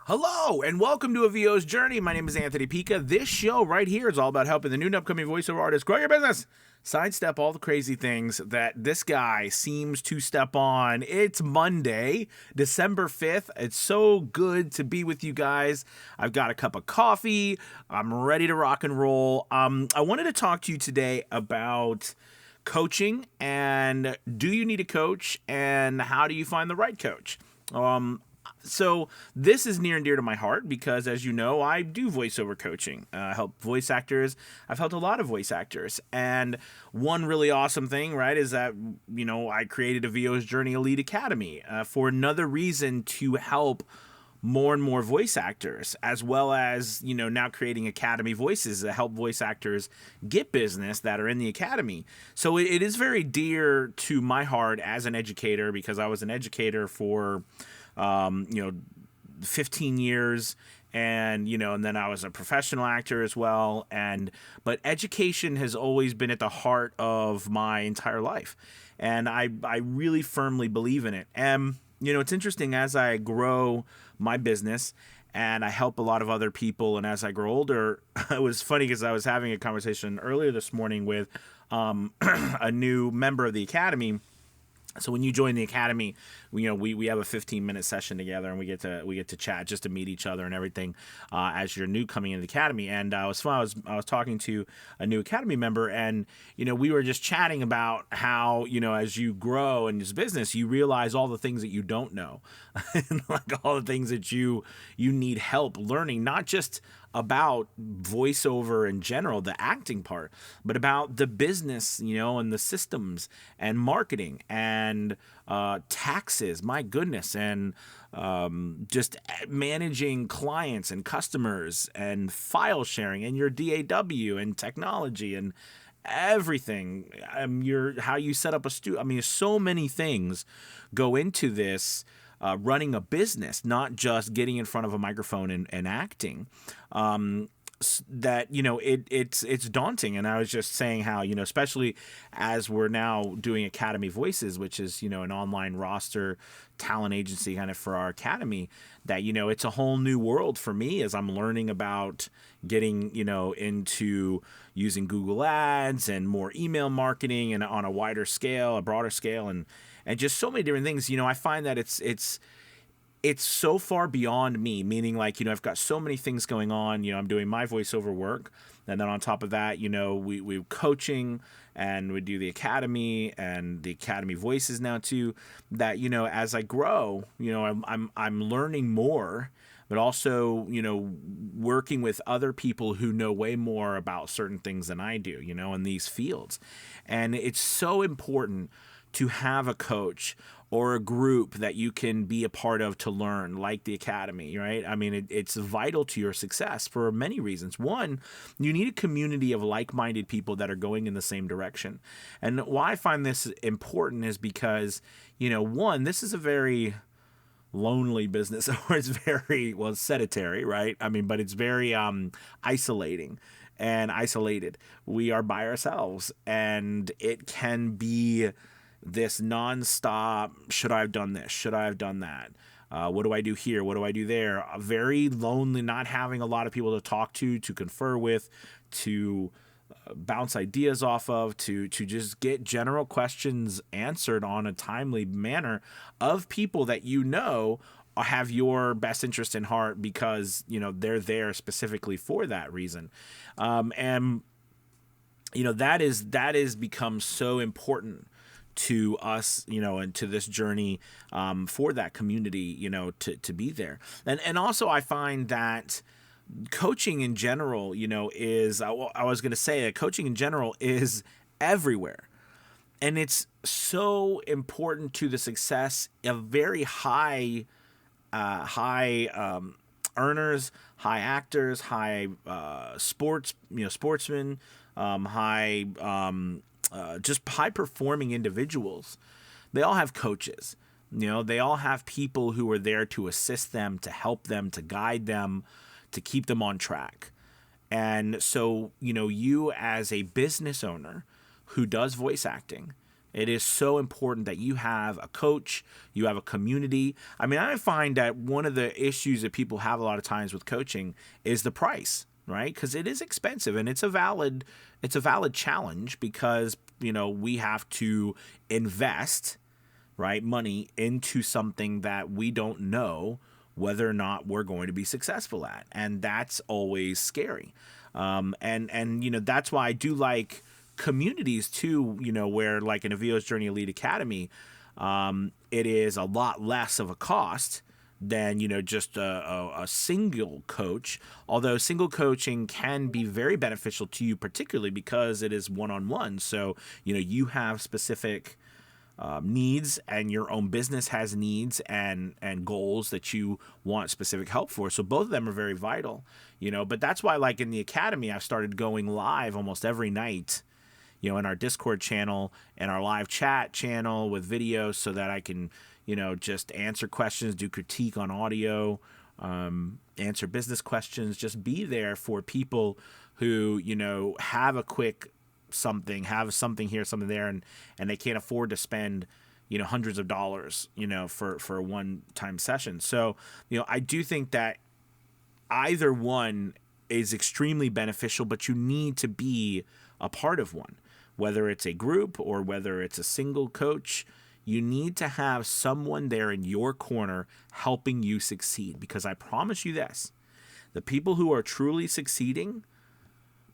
Hello and welcome to A VO's Journey. My name is Anthony Pica. This show right here is all about helping the new and upcoming voiceover artists grow your business, sidestep all the crazy things that this guy seems to step on. It's Monday, December 5th. It's so good to be with you guys. I've got a cup of coffee. I'm ready to rock and roll. I wanted to talk to you today about coaching and do you need a coach and how do you find the right coach? So this is near and dear to my heart because, as you know, I do voiceover coaching. I help voice actors. I've helped a lot of voice actors. And one really awesome thing, right, is that, I created a VO's Journey Elite Academy for another reason to help more and more voice actors, as well as, now creating Academy Voices to help voice actors get business that are in the Academy. So it is very dear to my heart as an educator because I was an educator for 15 years and then I was a professional actor as well. But education has always been at the heart of my entire life. And I really firmly believe in it. And, it's interesting as I grow my business and I help a lot of other people. And as I grow older, it was funny because I was having a conversation earlier this morning with a new member of the Academy. So when you join the Academy, we have a 15-minute session together, and we get to chat just to meet each other and everything as you're new coming into the Academy. And I was talking to a new Academy member, and we were just chatting about how as you grow in this business, you realize all the things that you don't know, and like all the things that you need help learning, not just about voiceover in general, the acting part, but about the business, and the systems and marketing and taxes, my goodness, and just managing clients and customers and file sharing and your DAW and technology and everything. How you set up a studio. So many things go into this. Running a business, not just getting in front of a microphone and acting, that it's daunting. And I was just saying how especially as we're now doing Academy Voices, which is an online roster talent agency kind of for our Academy, that it's a whole new world for me as I'm learning about getting into using Google Ads and more email marketing and on a wider scale, a broader scale, and just so many different things. I find that it's so far beyond me, meaning like, I've got so many things going on. I'm doing my voiceover work. And then on top of that, we're coaching and we do the Academy and the Academy Voices now too, that, as I grow, I'm learning more, but also, working with other people who know way more about certain things than I do, in these fields. And it's so important to have a coach or a group that you can be a part of to learn, like the Academy, right? It's vital to your success for many reasons. One, you need a community of like-minded people that are going in the same direction. And why I find this important is because, one, this is a very lonely business, or it's very, sedentary, right? But it's very isolating and isolated. We are by ourselves, and it can be this nonstop, should I have done this? Should I have done that? What do I do here? What do I do there? Very lonely, not having a lot of people to talk to confer with, to bounce ideas off of, to just get general questions answered on a timely manner of people that have your best interest in heart because, they're there specifically for that reason. And that is become so important to us, and to this journey for that community, to be there. And also I find that coaching in general, is, I was going to say that coaching in general is everywhere. And it's so important to the success of very high earners, high actors, high sportsmen, high just high performing individuals. They all have coaches. They all have people who are there to assist them, to help them, to guide them, to keep them on track. And so, you as a business owner who does voice acting, It is so important that you have a coach, you have a community. I mean, I find that one of the issues that people have a lot of times with coaching is the price, right? Because it is expensive, and it's a valid challenge, because we have to invest, right, money into something that we don't know whether or not we're going to be successful at, and that's always scary. And that's why I do like communities too, where, like in a VO's Journey Elite Academy, it is a lot less of a cost than just a single coach. Although single coaching can be very beneficial to you, particularly because it is one-on-one. So you have specific needs, and your own business has needs and goals that you want specific help for. So both of them are very vital, but that's why, like in the academy, I've started going live almost every night, in our Discord channel and our live chat channel with videos, so that I can, just answer questions, do critique on audio, answer business questions, just be there for people who, have a quick have something here, something there, and they can't afford to spend hundreds of dollars for a one-time session. So I do think that either one is extremely beneficial, but you need to be a part of one, whether it's a group or whether it's a single coach. You need to have someone there in your corner helping you succeed, because I promise you this, the people who are truly succeeding,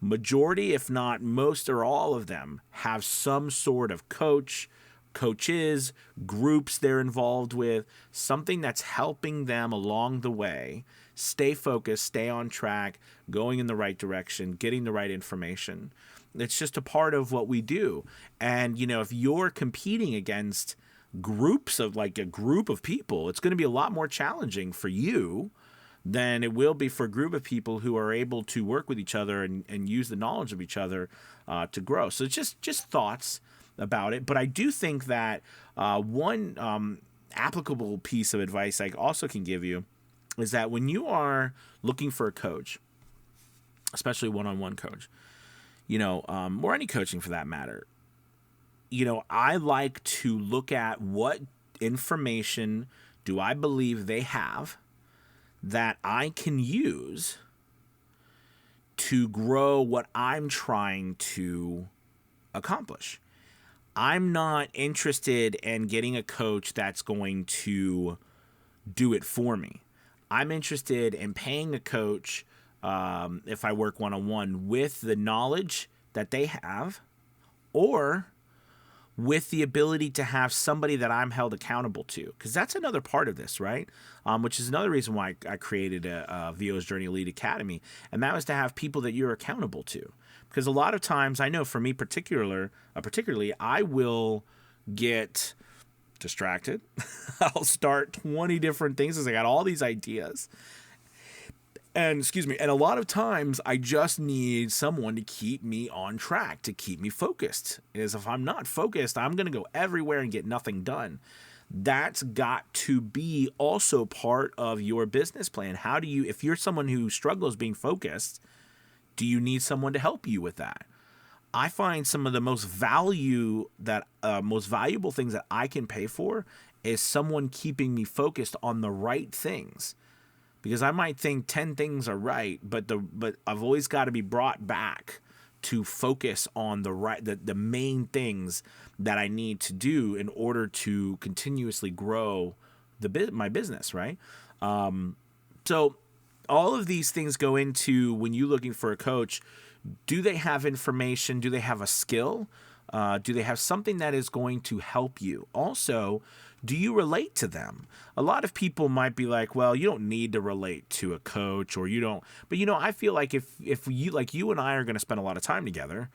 majority, if not most or all of them, have some sort of coaches, groups they're involved with, something that's helping them along the way stay focused, stay on track, going in the right direction, getting the right information. It's just a part of what we do. And, if you're competing against groups of, like a group of people, it's going to be a lot more challenging for you than it will be for a group of people who are able to work with each other and use the knowledge of each other to grow. So it's just thoughts about it. But I do think that one applicable piece of advice I also can give you is that when you are looking for a coach, especially one-on-one coach, or any coaching for that matter, I like to look at what information do I believe they have that I can use to grow what I'm trying to accomplish. I'm not interested in getting a coach that's going to do it for me. I'm interested in paying a coach, if I work one-on-one, with the knowledge that they have, or with the ability to have somebody that I'm held accountable to. Because that's another part of this, right? Which is another reason why I created a VO's Journey Elite Academy. And that was to have people that you're accountable to. Because a lot of times, I know for me particularly, I will get distracted. I'll start 20 different things because I got all these ideas. And a lot of times I just need someone to keep me on track, to keep me focused. Because if I'm not focused, I'm going to go everywhere and get nothing done. That's got to be also part of your business plan. If you're someone who struggles being focused, do you need someone to help you with that? I find some of the most valuable things that I can pay for is someone keeping me focused on the right things. Because I might think 10 things are right, but I've always got to be brought back to focus on the main things that I need to do in order to continuously grow my business, right? So all of these things go into when you're looking for a coach. Do they have information? Do they have a skill? Do they have something that is going to help you? Also, do you relate to them? A lot of people might be like, well, you don't need to relate to a coach, or you don't. But, I feel like if you and I are going to spend a lot of time together,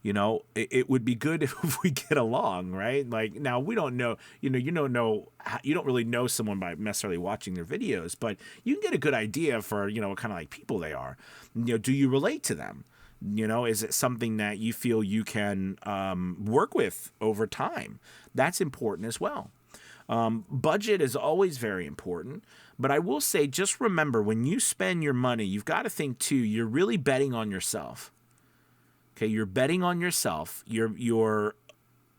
it would be good if we get along, right? Like, now we don't know, you don't really know someone by necessarily watching their videos, but you can get a good idea for, what kind of like people they are. Do you relate to them? Is it something that you feel you can work with over time? That's important as well. Budget is always very important, but I will say, just remember, when you spend your money, you've got to think too, you're really betting on yourself. Okay, you're betting on yourself. You're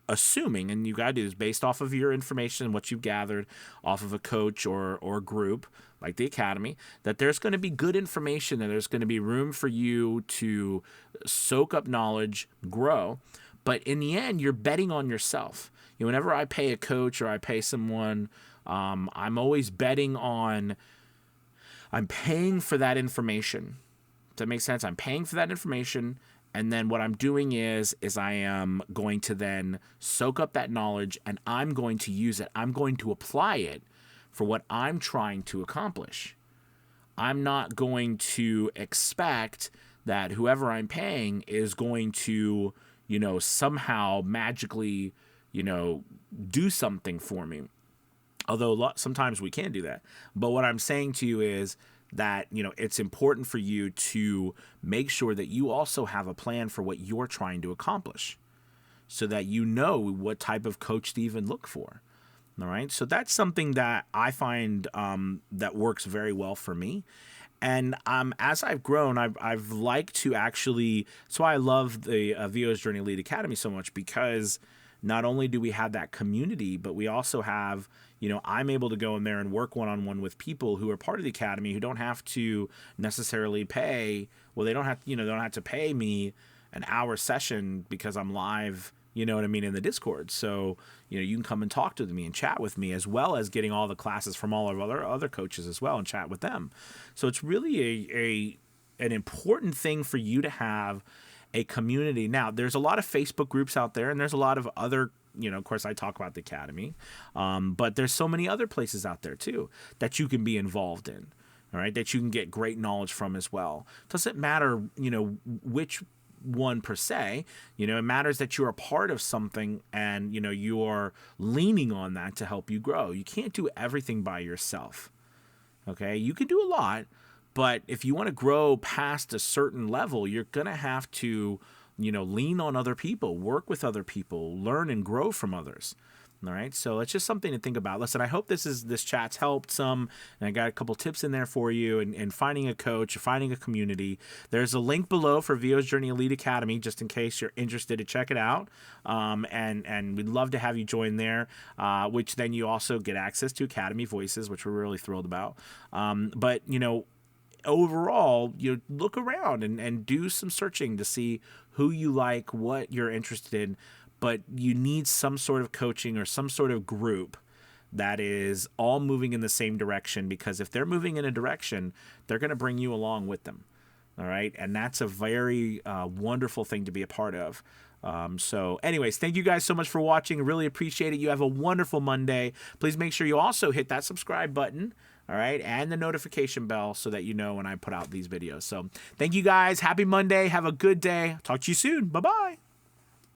assuming, and you got to do this based off of your information and what you've gathered off of a coach or group like the academy, that there's going to be good information and there's going to be room for you to soak up knowledge, grow. But in the end, you're betting on yourself. Whenever I pay a coach or I pay someone, I'm always betting on, I'm paying for that information. Does that make sense? I'm paying for that information, and then what I'm doing is I am going to then soak up that knowledge, and I'm going to use it. I'm going to apply it for what I'm trying to accomplish. I'm not going to expect that whoever I'm paying is going to, somehow magically, do something for me. Although sometimes we can do that. But what I'm saying to you is that, it's important for you to make sure that you also have a plan for what you're trying to accomplish so that you know what type of coach to even look for. All right. So that's something that I find that works very well for me. And as I've grown, I've liked to actually, so I love the VO's Journey Elite Academy so much because not only do we have that community, but we also have, I'm able to go in there and work one-on-one with people who are part of the academy who don't have to necessarily pay. Well, they don't have to pay me an hour session because I'm live, in the Discord. So, you can come and talk to me and chat with me, as well as getting all the classes from all of other coaches as well and chat with them. So it's really an important thing for you to have a community. Now, there's a lot of Facebook groups out there, and there's a lot of other, of course, I talk about the academy, but there's so many other places out there too that you can be involved in, all right, that you can get great knowledge from as well. Doesn't matter, which one per se, it matters that you're a part of something and, you're leaning on that to help you grow. You can't do everything by yourself, okay? You can do a lot, but if you want to grow past a certain level, you're going to have to, lean on other people, work with other people, learn and grow from others. All right. So it's just something to think about. Listen, I hope this chat's helped some, and I got a couple tips in there for you in finding a coach, finding a community. There's a link below for VO's Journey Elite Academy, just in case you're interested to check it out. And we'd love to have you join there, which then you also get access to Academy Voices, which we're really thrilled about. But, overall, look around and do some searching to see who you like, what you're interested in. But you need some sort of coaching or some sort of group that is all moving in the same direction, because if they're moving in a direction, they're going to bring you along with them. All right. And that's a very wonderful thing to be a part of. So anyways, thank you guys so much for watching. Really appreciate it. You have a wonderful Monday. Please make sure you also hit that subscribe button. All right. And the notification bell so that you know when I put out these videos. So thank you guys. Happy Monday. Have a good day. Talk to you soon. Bye-bye.